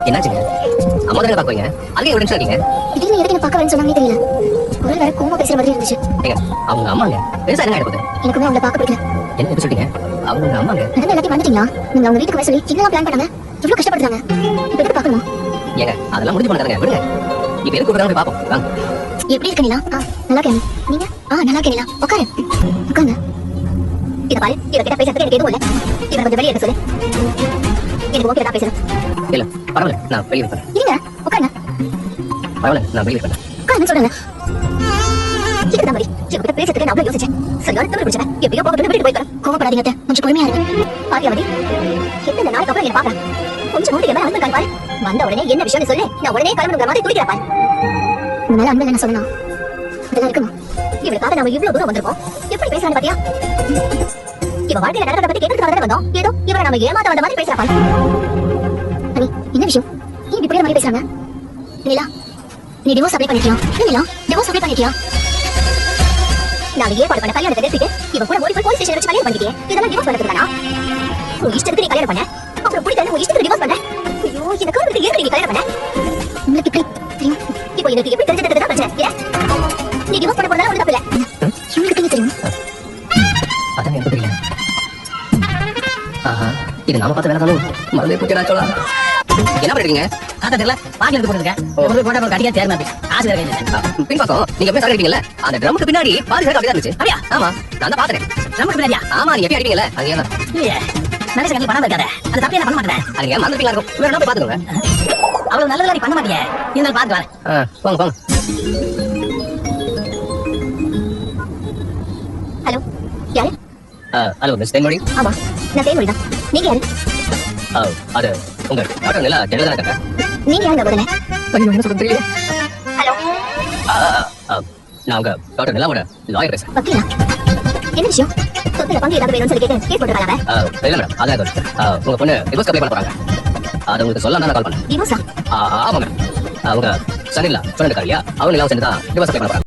என்னாச்சுங்க? அம்மா தானே பார்க்க போறீங்க? அதுக்கு ஒரு நிமிஷம் இருக்கீங்க. திடீர்னு எதுக்கு என்ன பார்க்க வரேன்னு சொன்னாங்கன்னே தெரியல. குரல் வேற கோவமா பேசுற மாதிரி இருந்துச்சு. ஏங்க, அவங்க அம்மாங்க. பெருசா என்ன ஆயிட போகுது? எனக்குமே அவங்கள பார்க்க பிடிக்கல. என்ன எப்படி சொல்றீங்க? அவங்க அம்மாங்க. நடந்த எல்லாத்தையும் வந்துட்டீங்களா? நீங்க அவங்க வீட்டுக்கு வர சொல்லி என்னலாம் பிளான் பண்ணாங்க? இவ்வளவு கஷ்டப்படுறாங்க. இப்ப எதுக்கு பார்க்கணுமா? ஏங்க, அதெல்லாம் முடிஞ்சு பண்ணாதீங்க. விடுங்க. இப்போ எதுக்கு கூப்பிடுறாங்க போய் பாப்போம். வாங்க. எப்படி இருக்க நிலா? நல்லா இருக்கேன். நீங்க? நல்லா இருக்கேன் நிலா. உட்காரு. உட்காருங்க. இத பாரு, இவகிட்ட பேசுறதுக்கு எனக்கு எதுவும் இல்ல. இவரை கொஞ்சம் வெளியே எடுக்க சொல்லு. எனக்கு ஓகே தான் பேசணும். இல்ல, பரவாயில்ல. நான் வெளியே வரேன். இருங்க, உட்காருங்க. பரவாயில்ல, நான் வெளியே வரேன். உட்காருங்க சொல்றேன். இதுக்கு தான் மாதிரி இவகிட்ட பேசுறதுக்கு நான் அவ்வளவு யோசிச்சேன். சரியான தவறு பிடிச்சவன். எப்படியோ போகட்டும் விட்டுட்டு போய் கோவப்படாதீங்க அத்தை. கொஞ்சம் பொறுமையா இருங்க. பாரியாவதி, எத்தனை நாளைக்கு அப்புறம் என்ன பாக்குறேன். கொஞ்சம் கூட என்ன அன்பு பாரு. வந்த உடனே என்ன விஷயம்னு சொல்லு. நான் உடனே கிளம்புங்கிற மாதிரி துடிக்கிறேன் பாரு. உன்னால அன்பு என்ன சொல்லலாம்? இதெல்லாம் இருக்குமா? இவளுக்காக நாம இவ்வளவு தூரம் வந்திருக்கோம். எப்படி பேசுறான்னு பாத்தியா? இவ வாழ்க்கையில நடக்கிறத பத்தி கேட்கறதுக்காக வந்தோம். ஏதோ இவரை நம்ம ஏமாத்த வந்த மாதிரி பேசுறா பாரு. அனி, என்ன விஷயம்? ஏன் இப்படி மாதிரி பேசுறாங்க? நிலா, நீ டிவோர்ஸ் அப்ளை பண்ணிட்டியா? நிலா, டிவோர்ஸ் அப்ளை பண்ணிட்டியா? நான் ஏற்பாடு பண்ண கல்யாணத்தை நிறுத்திட்டு இவன் கூட ஓடி போய் போலீஸ் ஸ்டேஷன் வச்சு கல்யாணம் பண்ணிட்டியே. இதெல்லாம் டிவோர்ஸ் பண்ணதுதானா? உன் இஷ்டத்துக்கு நீ கல்யாணம் பண்ண, அப்புறம் பிடிக்காத உன் இஷ்டத்துக்கு டிவோர்ஸ் பண்ண. ஐயோ, இந்த காரணத்துக்கு ஏன் நீ கல்யாணம் பண்ண? உங்களுக்கு எப்படி தெரியும்? இப்போ எனக்கு எப்படி தெரிஞ்சதுக்கு தான் பிரச்சனை. நீ டிவோர்ஸ் பண்ண போறதா ஒண்ணு தப்பு இல்ல. உங்களுக்கு எப்படி தெரியும்? அதான் எனக்கு தெரியல. ஆஹா, இது நாம பார்த்த வேலை தானோ? மறந்தே போச்சு நான் சொல்லலாம். என்ன பண்ணிருக்கீங்க? காத்தா தெரியல பாக்கி எடுத்து போட்டுருக்கேன். ஒரு போட்டா அப்புறம் கடியா தேர்னா ஆசை இருக்கீங்க. பின்பாக்கம் நீங்க எப்படி சரக்கு அடிப்பீங்கல்ல, அந்த ட்ரம்முக்கு பின்னாடி பாதி சரக்கு அப்படிதான் இருந்துச்சு. அப்படியா? ஆமா, நான் தான் பாத்துறேன். நமக்கு பின்னாடியா? ஆமா, நீங்க எப்படி அடிப்பீங்கல்ல அது ஏன் இல்லையே, நல்ல சங்கத்தில் பணம் இருக்காத. அது தப்பே நான் பண்ண மாட்டேன். அதுங்க மறந்துட்டீங்களா இருக்கும். வேற போய் பாத்துக்கோங்க. அவ்வளவு நல்லதெல்லாம் நீ பண்ண மாட்டியே. இருந்தாலும் பாத்து வரேன். போங்க போங்க. ஹலோ, யாரு? Hello miss Thenmozhi. ஆமா, நான் தேன்மொழி தான். நீங்க யாரு? அது உங்க டாக்டர் நிலா ஜெனரல் தான் இருக்காங்க. நீங்க யாருங்க முதல்ல? ஐயோ, என்ன சொல்றது தெரியல. ஹலோ, நான் உங்க டாக்டர் நிலாவோட லாயர் பேசுறேன். வக்கீலா? என்ன விஷயம்? சொத்துல பங்கு ஏதாவது வேணும்னு சொல்லி கேட்டு கேஸ் போட்டுருக்காங்க. இல்ல மேடம், அதான் இது. உங்க பொண்ணு டிவோர்ஸ் அப்ளை பண்ண போறாங்க. அது உங்களுக்கு சொல்லலாம் தான் கால் பண்ணேன். டிவோர்ஸா? ஆமா மேடம், அவங்க சனிலா சொன்னது இல்லையா, அவங்க நிலாவை சேர்ந்து தான் டிவோர்ஸ் அப்ளை பண்ண போறாங்க.